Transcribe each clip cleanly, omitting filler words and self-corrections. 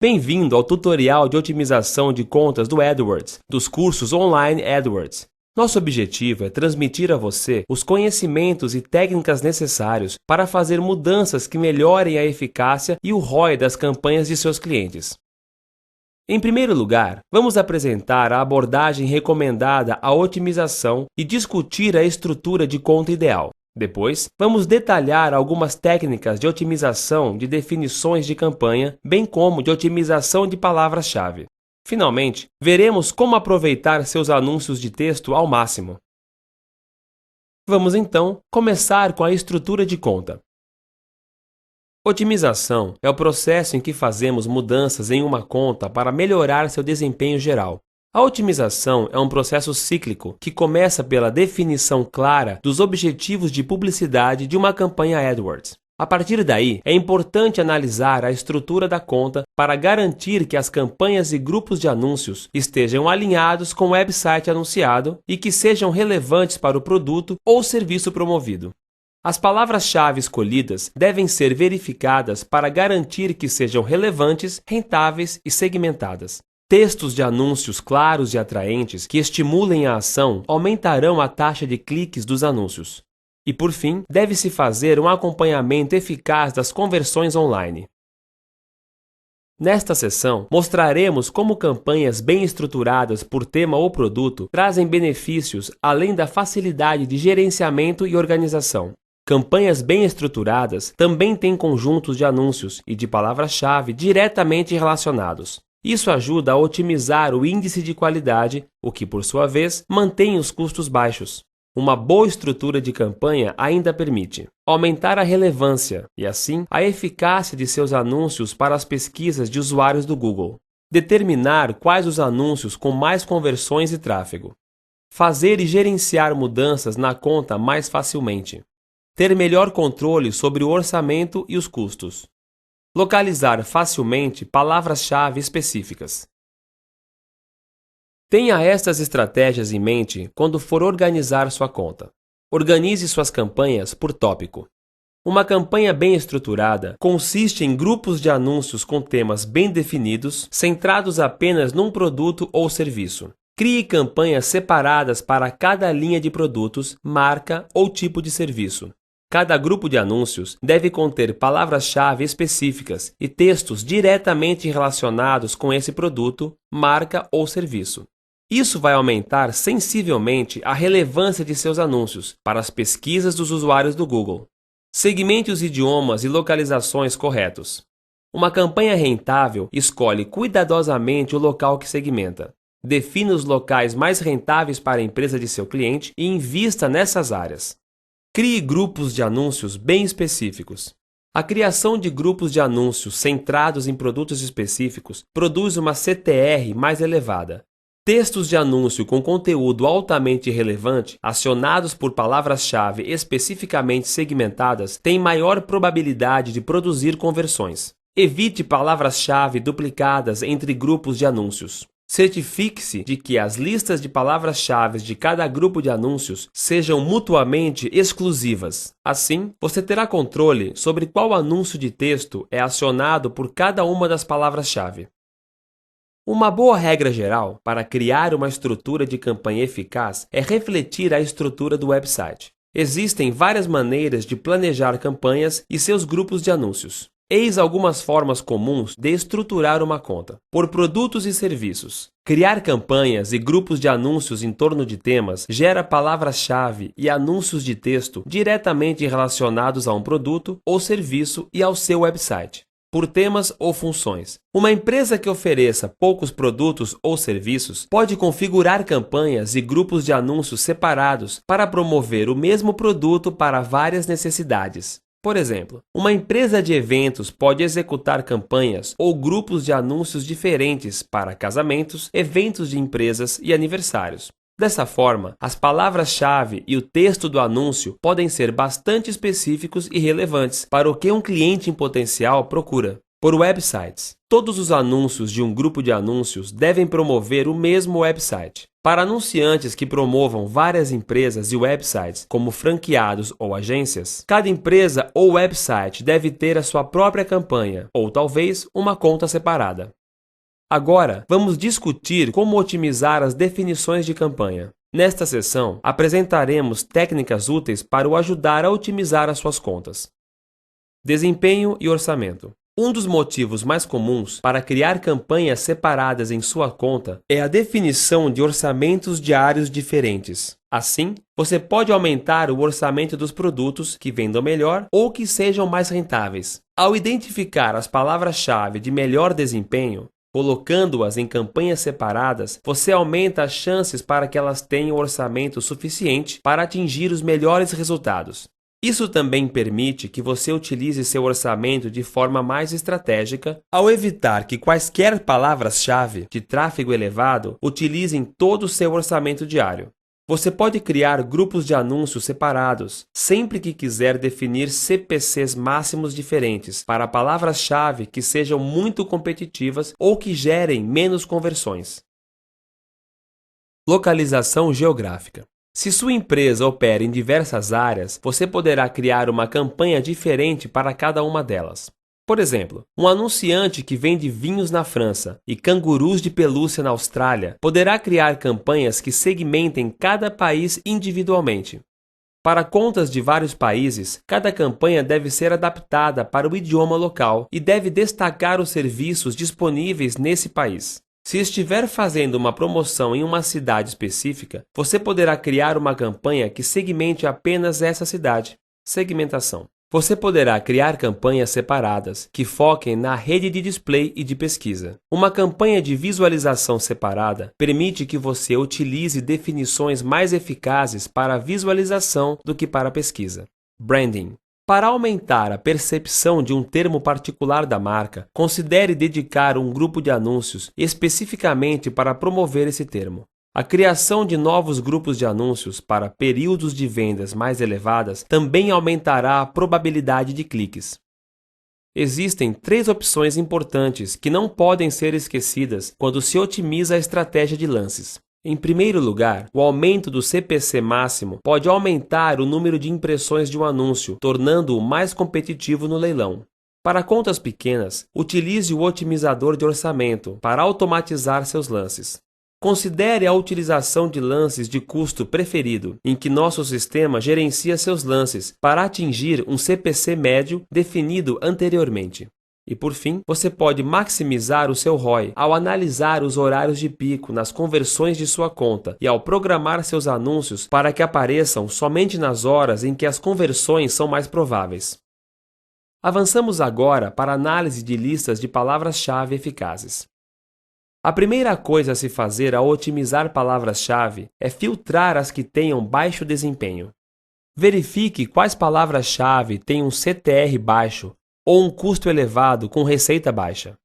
Bem-vindo ao tutorial de otimização de contas do AdWords, dos cursos online AdWords. Nosso objetivo é transmitir a você os conhecimentos e técnicas necessários para fazer mudanças que melhorem a eficácia e o ROI das campanhas de seus clientes. Em primeiro lugar, vamos apresentar a abordagem recomendada à otimização e discutir a estrutura de conta ideal. Depois, vamos detalhar algumas técnicas de otimização de definições de campanha, bem como de otimização de palavras-chave. Finalmente, veremos como aproveitar seus anúncios de texto ao máximo. Vamos então começar com a estrutura de conta. Otimização é o processo em que fazemos mudanças em uma conta para melhorar seu desempenho geral. A otimização é um processo cíclico que começa pela definição clara dos objetivos de publicidade de uma campanha AdWords. A partir daí, é importante analisar a estrutura da conta para garantir que as campanhas e grupos de anúncios estejam alinhados com o website anunciado e que sejam relevantes para o produto ou serviço promovido. As palavras-chave escolhidas devem ser verificadas para garantir que sejam relevantes, rentáveis e segmentadas. Textos de anúncios claros e atraentes que estimulem a ação aumentarão a taxa de cliques dos anúncios. E, por fim, deve-se fazer um acompanhamento eficaz das conversões online. Nesta sessão, mostraremos como campanhas bem estruturadas por tema ou produto trazem benefícios além da facilidade de gerenciamento e organização. Campanhas bem estruturadas também têm conjuntos de anúncios e de palavras-chave diretamente relacionados. Isso ajuda a otimizar o índice de qualidade, o que, por sua vez, mantém os custos baixos. Uma boa estrutura de campanha ainda permite aumentar a relevância e, assim, a eficácia de seus anúncios para as pesquisas de usuários do Google. Determinar quais os anúncios com mais conversões e tráfego. Fazer e gerenciar mudanças na conta mais facilmente. Ter melhor controle sobre o orçamento e os custos. Localizar facilmente palavras-chave específicas. Tenha estas estratégias em mente quando for organizar sua conta. Organize suas campanhas por tópico. Uma campanha bem estruturada consiste em grupos de anúncios com temas bem definidos, centrados apenas num produto ou serviço. Crie campanhas separadas para cada linha de produtos, marca ou tipo de serviço. Cada grupo de anúncios deve conter palavras-chave específicas e textos diretamente relacionados com esse produto, marca ou serviço. Isso vai aumentar sensivelmente a relevância de seus anúncios para as pesquisas dos usuários do Google. Segmente os idiomas e localizações corretos. Uma campanha rentável escolhe cuidadosamente o local que segmenta. Defina os locais mais rentáveis para a empresa de seu cliente e invista nessas áreas. Crie grupos de anúncios bem específicos. A criação de grupos de anúncios centrados em produtos específicos produz uma CTR mais elevada. Textos de anúncio com conteúdo altamente relevante, acionados por palavras-chave especificamente segmentadas, têm maior probabilidade de produzir conversões. Evite palavras-chave duplicadas entre grupos de anúncios. Certifique-se de que as listas de palavras-chave de cada grupo de anúncios sejam mutuamente exclusivas. Assim, você terá controle sobre qual anúncio de texto é acionado por cada uma das palavras-chave. Uma boa regra geral para criar uma estrutura de campanha eficaz é refletir a estrutura do website. Existem várias maneiras de planejar campanhas e seus grupos de anúncios. Eis algumas formas comuns de estruturar uma conta. Por produtos e serviços. Criar campanhas e grupos de anúncios em torno de temas gera palavras-chave e anúncios de texto diretamente relacionados a um produto ou serviço e ao seu website. Por temas ou funções. Uma empresa que ofereça poucos produtos ou serviços pode configurar campanhas e grupos de anúncios separados para promover o mesmo produto para várias necessidades. Por exemplo, uma empresa de eventos pode executar campanhas ou grupos de anúncios diferentes para casamentos, eventos de empresas e aniversários. Dessa forma, as palavras-chave e o texto do anúncio podem ser bastante específicos e relevantes para o que um cliente em potencial procura. Por websites, todos os anúncios de um grupo de anúncios devem promover o mesmo website. Para anunciantes que promovam várias empresas e websites como franqueados ou agências, cada empresa ou website deve ter a sua própria campanha ou talvez uma conta separada. Agora, vamos discutir como otimizar as definições de campanha. Nesta sessão, apresentaremos técnicas úteis para o ajudar a otimizar as suas contas. Desempenho e orçamento. Um dos motivos mais comuns para criar campanhas separadas em sua conta é a definição de orçamentos diários diferentes. Assim, você pode aumentar o orçamento dos produtos que vendam melhor ou que sejam mais rentáveis. Ao identificar as palavras-chave de melhor desempenho, colocando-as em campanhas separadas, você aumenta as chances para que elas tenham orçamento suficiente para atingir os melhores resultados. Isso também permite que você utilize seu orçamento de forma mais estratégica, ao evitar que quaisquer palavras-chave de tráfego elevado utilizem todo o seu orçamento diário. Você pode criar grupos de anúncios separados, sempre que quiser definir CPCs máximos diferentes para palavras-chave que sejam muito competitivas ou que gerem menos conversões. Localização geográfica. Se sua empresa opera em diversas áreas, você poderá criar uma campanha diferente para cada uma delas. Por exemplo, um anunciante que vende vinhos na França e cangurus de pelúcia na Austrália poderá criar campanhas que segmentem cada país individualmente. Para contas de vários países, cada campanha deve ser adaptada para o idioma local e deve destacar os serviços disponíveis nesse país. Se estiver fazendo uma promoção em uma cidade específica, você poderá criar uma campanha que segmente apenas essa cidade. Segmentação. Você poderá criar campanhas separadas que foquem na rede de display e de pesquisa. Uma campanha de visualização separada permite que você utilize definições mais eficazes para a visualização do que para a pesquisa. Branding. Para aumentar a percepção de um termo particular da marca, considere dedicar um grupo de anúncios especificamente para promover esse termo. A criação de novos grupos de anúncios para períodos de vendas mais elevadas também aumentará a probabilidade de cliques. Existem 3 opções importantes que não podem ser esquecidas quando se otimiza a estratégia de lances. Em primeiro lugar, o aumento do CPC máximo pode aumentar o número de impressões de um anúncio, tornando-o mais competitivo no leilão. Para contas pequenas, utilize o otimizador de orçamento para automatizar seus lances. Considere a utilização de lances de custo preferido, em que nosso sistema gerencia seus lances para atingir um CPC médio definido anteriormente. E por fim, você pode maximizar o seu ROI ao analisar os horários de pico nas conversões de sua conta e ao programar seus anúncios para que apareçam somente nas horas em que as conversões são mais prováveis. Avançamos agora para a análise de listas de palavras-chave eficazes. A primeira coisa a se fazer ao otimizar palavras-chave é filtrar as que tenham baixo desempenho. Verifique quais palavras-chave têm um CTR baixo ou um custo elevado com receita baixa.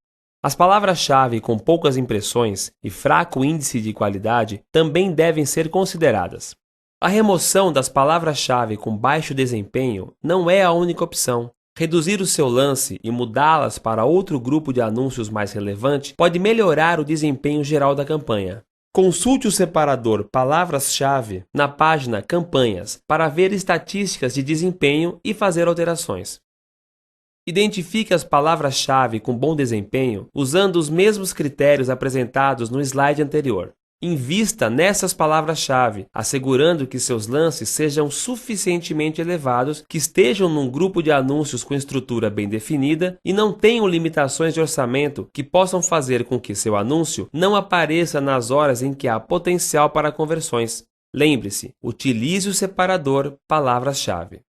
As palavras-chave com poucas impressões e fraco índice de qualidade também devem ser consideradas. A remoção das palavras-chave com baixo desempenho não é a única opção. Reduzir o seu lance e mudá-las para outro grupo de anúncios mais relevante pode melhorar o desempenho geral da campanha. Consulte o separador Palavras-chave na página Campanhas para ver estatísticas de desempenho e fazer alterações. Identifique as palavras-chave com bom desempenho usando os mesmos critérios apresentados no slide anterior. Invista nessas palavras-chave, assegurando que seus lances sejam suficientemente elevados, que estejam num grupo de anúncios com estrutura bem definida e não tenham limitações de orçamento que possam fazer com que seu anúncio não apareça nas horas em que há potencial para conversões. Lembre-se, utilize o separador palavras-chave.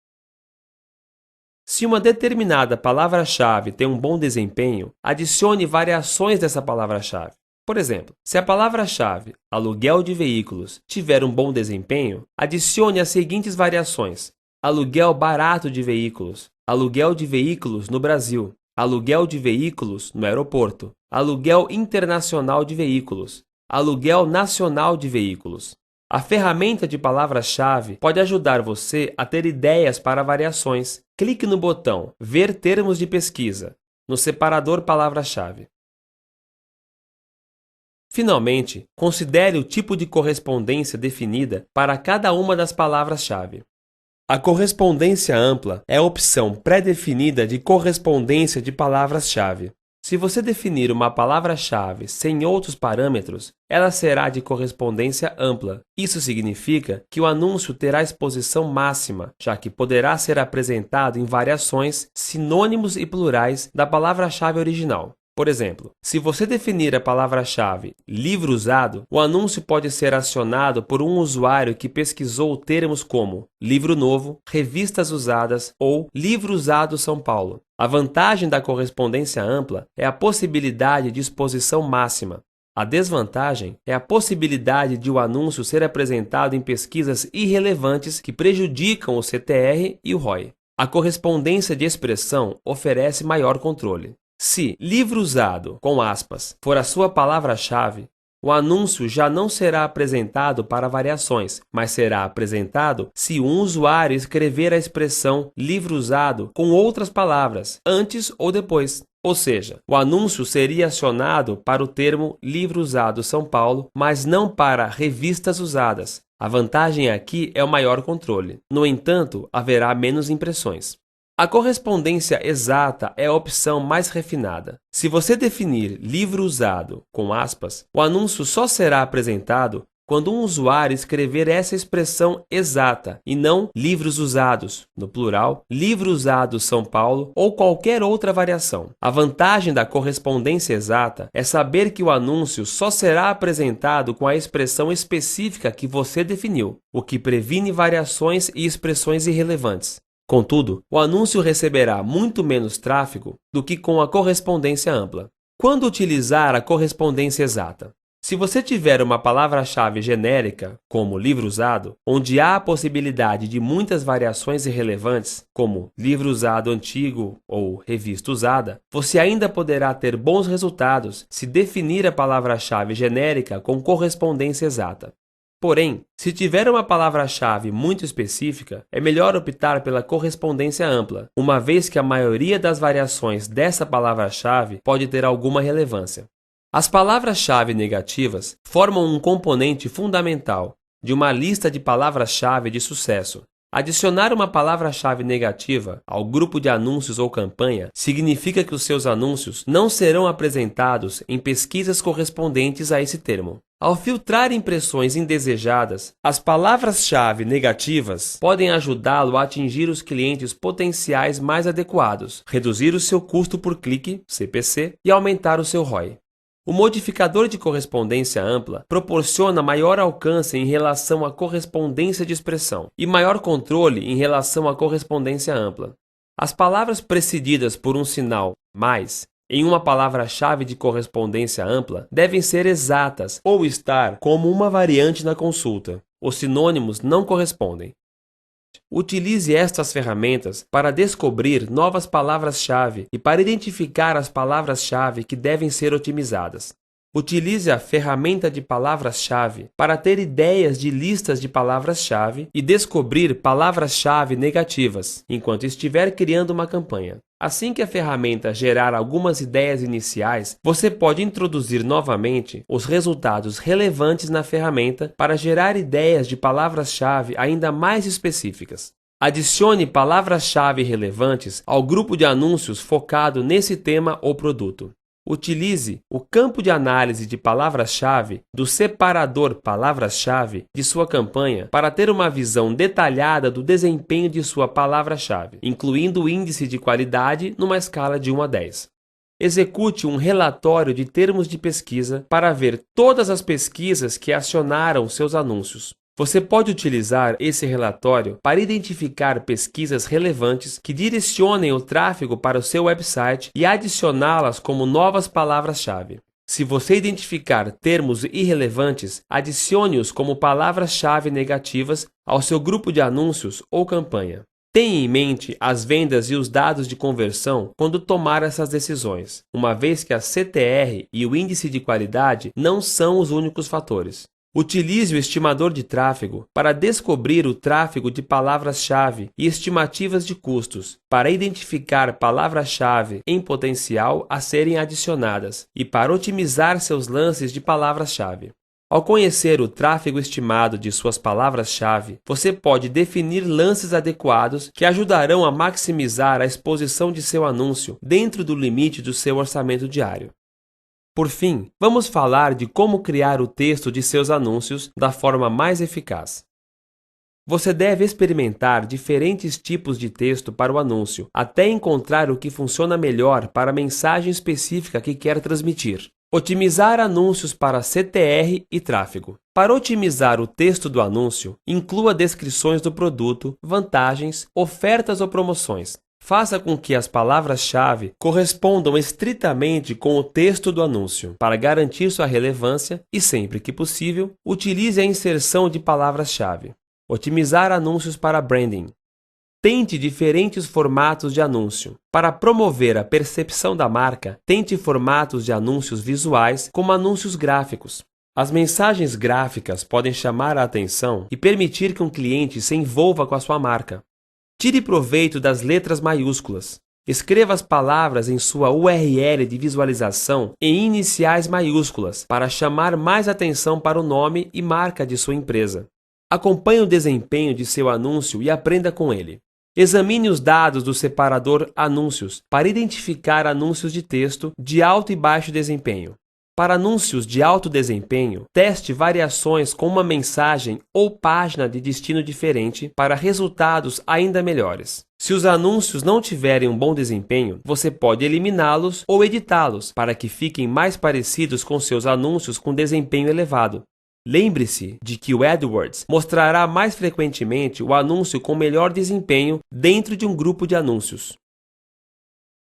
Se uma determinada palavra-chave tem um bom desempenho, adicione variações dessa palavra-chave. Por exemplo, se a palavra-chave aluguel de veículos tiver um bom desempenho, adicione as seguintes variações: aluguel barato de veículos, aluguel de veículos no Brasil, aluguel de veículos no aeroporto, aluguel internacional de veículos, aluguel nacional de veículos. A ferramenta de palavras-chave pode ajudar você a ter ideias para variações. Clique no botão Ver termos de pesquisa, no separador palavra-chave. Finalmente, considere o tipo de correspondência definida para cada uma das palavras-chave. A correspondência ampla é a opção pré-definida de correspondência de palavras-chave. Se você definir uma palavra-chave sem outros parâmetros, ela será de correspondência ampla. Isso significa que o anúncio terá exposição máxima, já que poderá ser apresentado em variações, sinônimos e plurais da palavra-chave original. Por exemplo, se você definir a palavra-chave livro usado, o anúncio pode ser acionado por um usuário que pesquisou termos como livro novo, revistas usadas ou livro usado São Paulo. A vantagem da correspondência ampla é a possibilidade de exposição máxima. A desvantagem é a possibilidade de o anúncio ser apresentado em pesquisas irrelevantes que prejudicam o CTR e o ROI. A correspondência de expressão oferece maior controle. Se livro usado, com aspas, for a sua palavra-chave, o anúncio já não será apresentado para variações, mas será apresentado se um usuário escrever a expressão livro usado com outras palavras, antes ou depois. Ou seja, o anúncio seria acionado para o termo livro usado São Paulo, mas não para revistas usadas. A vantagem aqui é o maior controle. No entanto, haverá menos impressões. A correspondência exata é a opção mais refinada. Se você definir livro usado com aspas, o anúncio só será apresentado quando um usuário escrever essa expressão exata e não livros usados, no plural, livro usado São Paulo ou qualquer outra variação. A vantagem da correspondência exata é saber que o anúncio só será apresentado com a expressão específica que você definiu, o que previne variações e expressões irrelevantes. Contudo, o anúncio receberá muito menos tráfego do que com a correspondência ampla. Quando utilizar a correspondência exata? Se você tiver uma palavra-chave genérica, como livro usado, onde há a possibilidade de muitas variações irrelevantes, como livro usado antigo ou revista usada, você ainda poderá ter bons resultados se definir a palavra-chave genérica com correspondência exata. Porém, se tiver uma palavra-chave muito específica, é melhor optar pela correspondência ampla, uma vez que a maioria das variações dessa palavra-chave pode ter alguma relevância. As palavras-chave negativas formam um componente fundamental de uma lista de palavras-chave de sucesso. Adicionar uma palavra-chave negativa ao grupo de anúncios ou campanha significa que os seus anúncios não serão apresentados em pesquisas correspondentes a esse termo. Ao filtrar impressões indesejadas, as palavras-chave negativas podem ajudá-lo a atingir os clientes potenciais mais adequados, reduzir o seu custo por clique, CPC, e aumentar o seu ROI. O modificador de correspondência ampla proporciona maior alcance em relação à correspondência de expressão e maior controle em relação à correspondência ampla. As palavras precedidas por um sinal mais em uma palavra-chave de correspondência ampla devem ser exatas ou estar como uma variante na consulta. Os sinônimos não correspondem. Utilize estas ferramentas para descobrir novas palavras-chave e para identificar as palavras-chave que devem ser otimizadas. Utilize a ferramenta de palavras-chave para ter ideias de listas de palavras-chave e descobrir palavras-chave negativas, enquanto estiver criando uma campanha. Assim que a ferramenta gerar algumas ideias iniciais, você pode introduzir novamente os resultados relevantes na ferramenta para gerar ideias de palavras-chave ainda mais específicas. Adicione palavras-chave relevantes ao grupo de anúncios focado nesse tema ou produto. Utilize o campo de análise de palavras-chave do separador palavras-chave de sua campanha para ter uma visão detalhada do desempenho de sua palavra-chave, incluindo o índice de qualidade numa escala de 1 a 10. Execute um relatório de termos de pesquisa para ver todas as pesquisas que acionaram seus anúncios. Você pode utilizar esse relatório para identificar pesquisas relevantes que direcionem o tráfego para o seu website e adicioná-las como novas palavras-chave. Se você identificar termos irrelevantes, adicione-os como palavras-chave negativas ao seu grupo de anúncios ou campanha. Tenha em mente as vendas e os dados de conversão quando tomar essas decisões, uma vez que a CTR e o índice de qualidade não são os únicos fatores. Utilize o estimador de tráfego para descobrir o tráfego de palavras-chave e estimativas de custos, para identificar palavras-chave em potencial a serem adicionadas e para otimizar seus lances de palavras-chave. Ao conhecer o tráfego estimado de suas palavras-chave, você pode definir lances adequados que ajudarão a maximizar a exposição de seu anúncio dentro do limite do seu orçamento diário. Por fim, vamos falar de como criar o texto de seus anúncios da forma mais eficaz. Você deve experimentar diferentes tipos de texto para o anúncio, até encontrar o que funciona melhor para a mensagem específica que quer transmitir. Otimizar anúncios para CTR e tráfego. Para otimizar o texto do anúncio, inclua descrições do produto, vantagens, ofertas ou promoções. Faça com que as palavras-chave correspondam estritamente com o texto do anúncio, para garantir sua relevância e, sempre que possível, utilize a inserção de palavras-chave. Otimizar anúncios para branding. Tente diferentes formatos de anúncio. Para promover a percepção da marca, tente formatos de anúncios visuais como anúncios gráficos. As mensagens gráficas podem chamar a atenção e permitir que um cliente se envolva com a sua marca. Tire proveito das letras maiúsculas. Escreva as palavras em sua URL de visualização em iniciais maiúsculas para chamar mais atenção para o nome e marca de sua empresa. Acompanhe o desempenho de seu anúncio e aprenda com ele. Examine os dados do separador Anúncios para identificar anúncios de texto de alto e baixo desempenho. Para anúncios de alto desempenho, teste variações com uma mensagem ou página de destino diferente para resultados ainda melhores. Se os anúncios não tiverem um bom desempenho, você pode eliminá-los ou editá-los para que fiquem mais parecidos com seus anúncios com desempenho elevado. Lembre-se de que o AdWords mostrará mais frequentemente o anúncio com melhor desempenho dentro de um grupo de anúncios.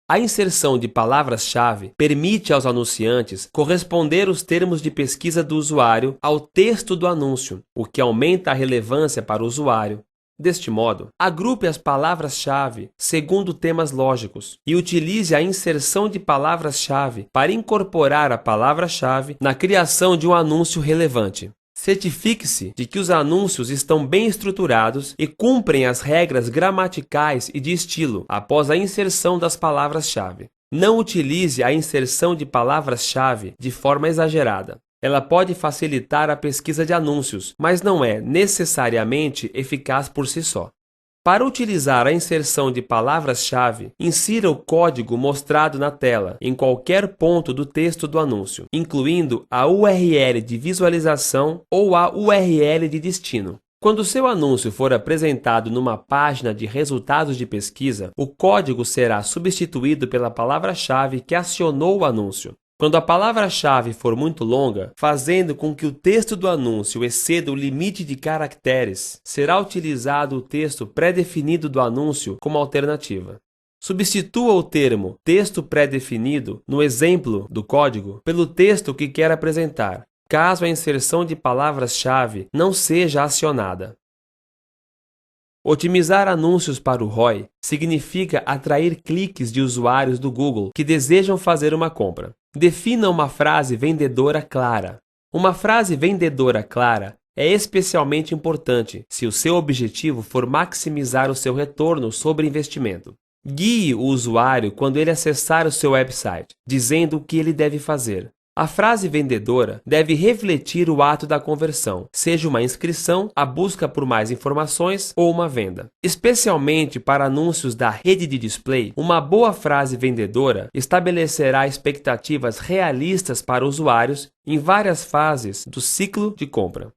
A inserção de palavras-chave permite aos anunciantes corresponder os termos de pesquisa do usuário ao texto do anúncio, o que aumenta a relevância para o usuário. Deste modo, agrupe as palavras-chave segundo temas lógicos e utilize a inserção de palavras-chave para incorporar a palavra-chave na criação de um anúncio relevante. Certifique-se de que os anúncios estão bem estruturados e cumprem as regras gramaticais e de estilo após a inserção das palavras-chave. Não utilize a inserção de palavras-chave de forma exagerada. Ela pode facilitar a pesquisa de anúncios, mas não é necessariamente eficaz por si só. Para utilizar a inserção de palavras-chave, insira o código mostrado na tela em qualquer ponto do texto do anúncio, incluindo a URL de visualização ou a URL de destino. Quando seu anúncio for apresentado numa página de resultados de pesquisa, o código será substituído pela palavra-chave que acionou o anúncio. Quando a palavra-chave for muito longa, fazendo com que o texto do anúncio exceda o limite de caracteres, será utilizado o texto pré-definido do anúncio como alternativa. Substitua o termo texto pré-definido no exemplo do código pelo texto que quer apresentar, caso a inserção de palavras-chave não seja acionada. Otimizar anúncios para o ROI significa atrair cliques de usuários do Google que desejam fazer uma compra. Defina uma frase vendedora clara. Uma frase vendedora clara é especialmente importante se o seu objetivo for maximizar o seu retorno sobre investimento. Guie o usuário quando ele acessar o seu website, dizendo o que ele deve fazer. A frase vendedora deve refletir o ato da conversão, seja uma inscrição, a busca por mais informações ou uma venda. Especialmente para anúncios da rede de display, uma boa frase vendedora estabelecerá expectativas realistas para usuários em várias fases do ciclo de compra.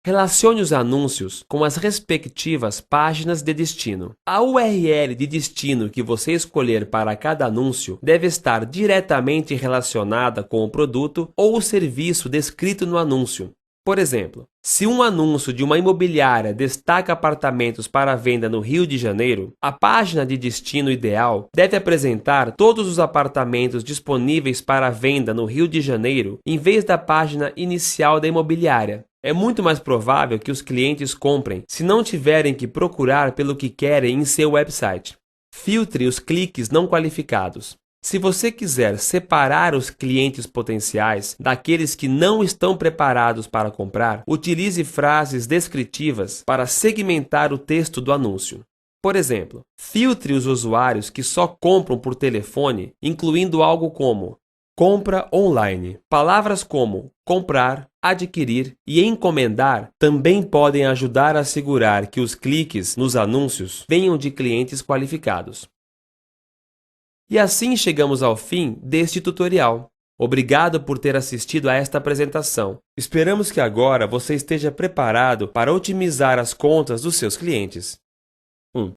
Relacione os anúncios com as respectivas páginas de destino. A URL de destino que você escolher para cada anúncio deve estar diretamente relacionada com o produto ou o serviço descrito no anúncio. Por exemplo, se um anúncio de uma imobiliária destaca apartamentos para venda no Rio de Janeiro, a página de destino ideal deve apresentar todos os apartamentos disponíveis para venda no Rio de Janeiro, em vez da página inicial da imobiliária. É muito mais provável que os clientes comprem se não tiverem que procurar pelo que querem em seu website. Filtre os cliques não qualificados. Se você quiser separar os clientes potenciais daqueles que não estão preparados para comprar, utilize frases descritivas para segmentar o texto do anúncio. Por exemplo, filtre os usuários que só compram por telefone, incluindo algo como compra online. Palavras como comprar, adquirir e encomendar também podem ajudar a assegurar que os cliques nos anúncios venham de clientes qualificados. E assim chegamos ao fim deste tutorial. Obrigado por ter assistido a esta apresentação. Esperamos que agora você esteja preparado para otimizar as contas dos seus clientes. 1.